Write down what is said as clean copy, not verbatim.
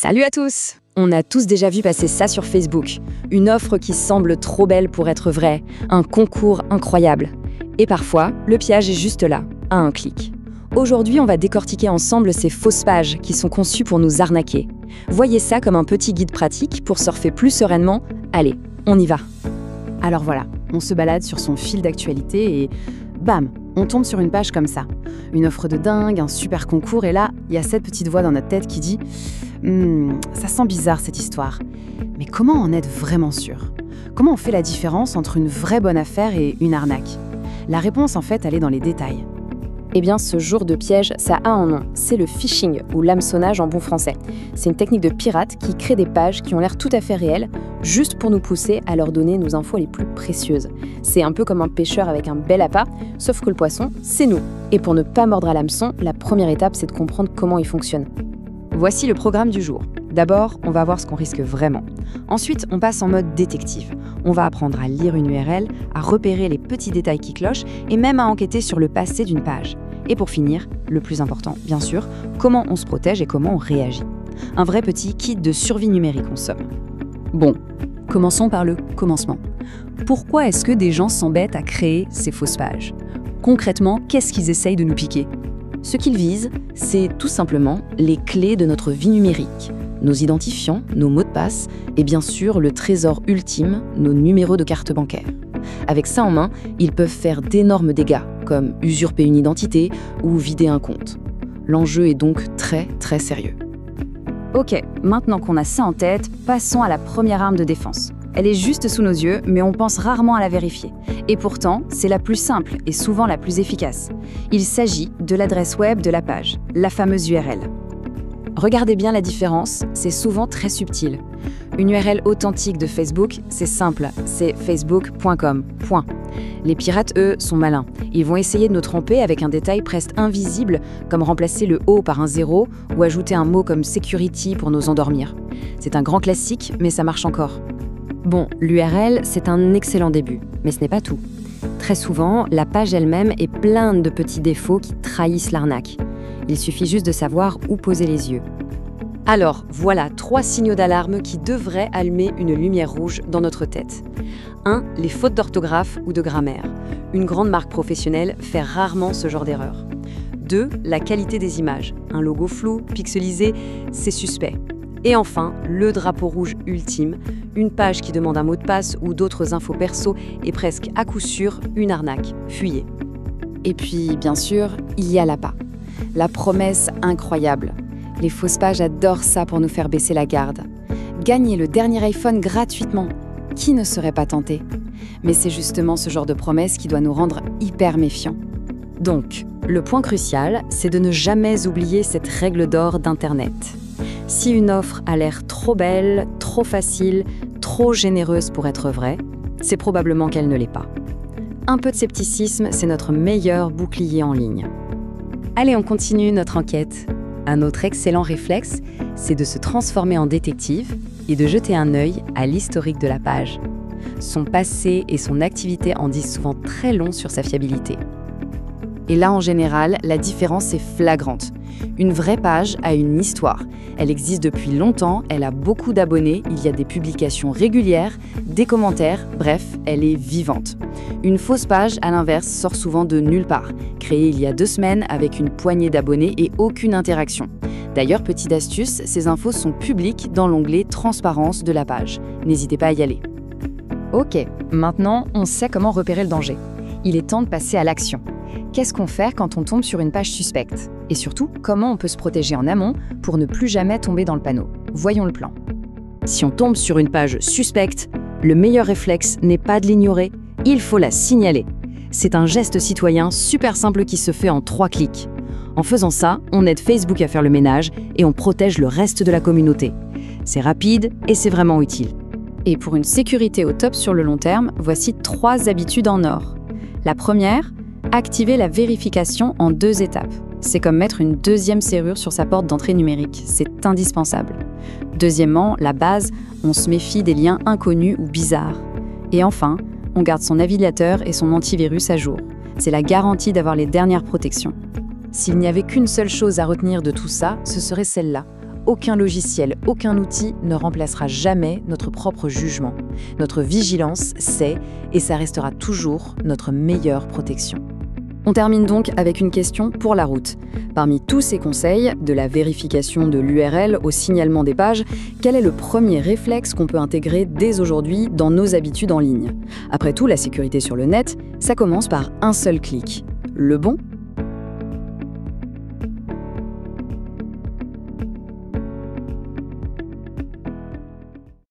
Salut à tous! On a tous déjà vu passer ça sur Facebook. Une offre qui semble trop belle pour être vraie, un concours incroyable. Et parfois, le piège est juste là, à un clic. Aujourd'hui, on va décortiquer ensemble ces fausses pages qui sont conçues pour nous arnaquer. Voyez ça comme un petit guide pratique pour surfer plus sereinement. Allez, on y va! Alors voilà, on se balade sur son fil d'actualité et bam, on tombe sur une page comme ça. Une offre de dingue, un super concours, et là, il y a cette petite voix dans notre tête qui dit « ça sent bizarre cette histoire. Mais comment en être vraiment sûr? Comment on fait la différence entre une vraie bonne affaire et une arnaque ?» La réponse, en fait, elle est dans les détails. Eh bien, ce genre de piège, ça a un nom. C'est le phishing, ou l'hameçonnage en bon français. C'est une technique de pirate qui crée des pages qui ont l'air tout à fait réelles, juste pour nous pousser à leur donner nos infos les plus précieuses. C'est un peu comme un pêcheur avec un bel appât, sauf que le poisson, c'est nous. Et pour ne pas mordre à l'hameçon, la première étape, c'est de comprendre comment il fonctionne. Voici le programme du jour. D'abord, on va voir ce qu'on risque vraiment. Ensuite, on passe en mode détective. On va apprendre à lire une URL, à repérer les petits détails qui clochent et même à enquêter sur le passé d'une page. Et pour finir, le plus important, bien sûr, comment on se protège et comment on réagit. Un vrai petit kit de survie numérique en somme. Bon, commençons par le commencement. Pourquoi est-ce que des gens s'embêtent à créer ces fausses pages? Concrètement, qu'est-ce qu'ils essayent de nous piquer? Ce qu'ils visent, c'est tout simplement les clés de notre vie numérique. Nos identifiants, nos mots de passe et bien sûr le trésor ultime, nos numéros de carte bancaire. Avec ça en main, ils peuvent faire d'énormes dégâts, comme usurper une identité ou vider un compte. L'enjeu est donc très sérieux. Ok, maintenant qu'on a ça en tête, passons à la première arme de défense. Elle est juste sous nos yeux, mais on pense rarement à la vérifier. Et pourtant, c'est la plus simple et souvent la plus efficace. Il s'agit de l'adresse web de la page, la fameuse URL. Regardez bien la différence, c'est souvent très subtil. Une URL authentique de Facebook, c'est simple, c'est facebook.com. Les pirates, eux, sont malins. Ils vont essayer de nous tromper avec un détail presque invisible, comme remplacer le O par un 0 ou ajouter un mot comme security pour nous endormir. C'est un grand classique, mais ça marche encore. Bon, l'URL, c'est un excellent début, mais ce n'est pas tout. Très souvent, la page elle-même est pleine de petits défauts qui trahissent l'arnaque. Il suffit juste de savoir où poser les yeux. Alors, voilà 3 signaux d'alarme qui devraient allumer une lumière rouge dans notre tête. 1. Les fautes d'orthographe ou de grammaire. Une grande marque professionnelle fait rarement ce genre d'erreur. 2. La qualité des images. Un logo flou, pixelisé, c'est suspect. Et enfin, le drapeau rouge ultime, une page qui demande un mot de passe ou d'autres infos perso est presque à coup sûr une arnaque. Fuyez. Et puis, bien sûr, il y a l'appât. La promesse incroyable. Les fausses pages adorent ça pour nous faire baisser la garde. Gagner le dernier iPhone gratuitement. Qui ne serait pas tenté? Mais c'est justement ce genre de promesse qui doit nous rendre hyper méfiants. Donc, le point crucial, c'est de ne jamais oublier cette règle d'or d'Internet. Si une offre a l'air trop belle, trop facile, trop généreuse pour être vraie, c'est probablement qu'elle ne l'est pas. Un peu de scepticisme, c'est notre meilleur bouclier en ligne. Allez, on continue notre enquête. Un autre excellent réflexe, c'est de se transformer en détective et de jeter un œil à l'historique de la page. Son passé et son activité en disent souvent très long sur sa fiabilité. Et là, en général, la différence est flagrante. Une vraie page a une histoire. Elle existe depuis longtemps, elle a beaucoup d'abonnés, il y a des publications régulières, des commentaires, bref, elle est vivante. Une fausse page, à l'inverse, sort souvent de nulle part, créée il y a 2 semaines avec une poignée d'abonnés et aucune interaction. D'ailleurs, petite astuce, ces infos sont publiques dans l'onglet « Transparence » de la page. N'hésitez pas à y aller. Ok, maintenant, on sait comment repérer le danger. Il est temps de passer à l'action. Qu'est-ce qu'on fait quand on tombe sur une page suspecte? Et surtout, comment on peut se protéger en amont pour ne plus jamais tomber dans le panneau? Voyons le plan. Si on tombe sur une page suspecte, le meilleur réflexe n'est pas de l'ignorer, il faut la signaler. C'est un geste citoyen super simple qui se fait en 3 clics. En faisant ça, on aide Facebook à faire le ménage et on protège le reste de la communauté. C'est rapide et c'est vraiment utile. Et pour une sécurité au top sur le long terme, voici 3 habitudes en or. La première, activer la vérification en 2 étapes. C'est comme mettre une 2e serrure sur sa porte d'entrée numérique. C'est indispensable. Deuxièmement, la base, on se méfie des liens inconnus ou bizarres. Et enfin, on garde son navigateur et son antivirus à jour. C'est la garantie d'avoir les dernières protections. S'il n'y avait qu'une seule chose à retenir de tout ça, ce serait celle-là. aucun logiciel, aucun outil ne remplacera jamais notre propre jugement. Notre vigilance, c'est, et ça restera toujours, notre meilleure protection. On termine donc avec une question pour la route. Parmi tous ces conseils, de la vérification de l'URL au signalement des pages, quel est le premier réflexe qu'on peut intégrer dès aujourd'hui dans nos habitudes en ligne? Après tout, la sécurité sur le net, ça commence par un seul clic. Le bon ?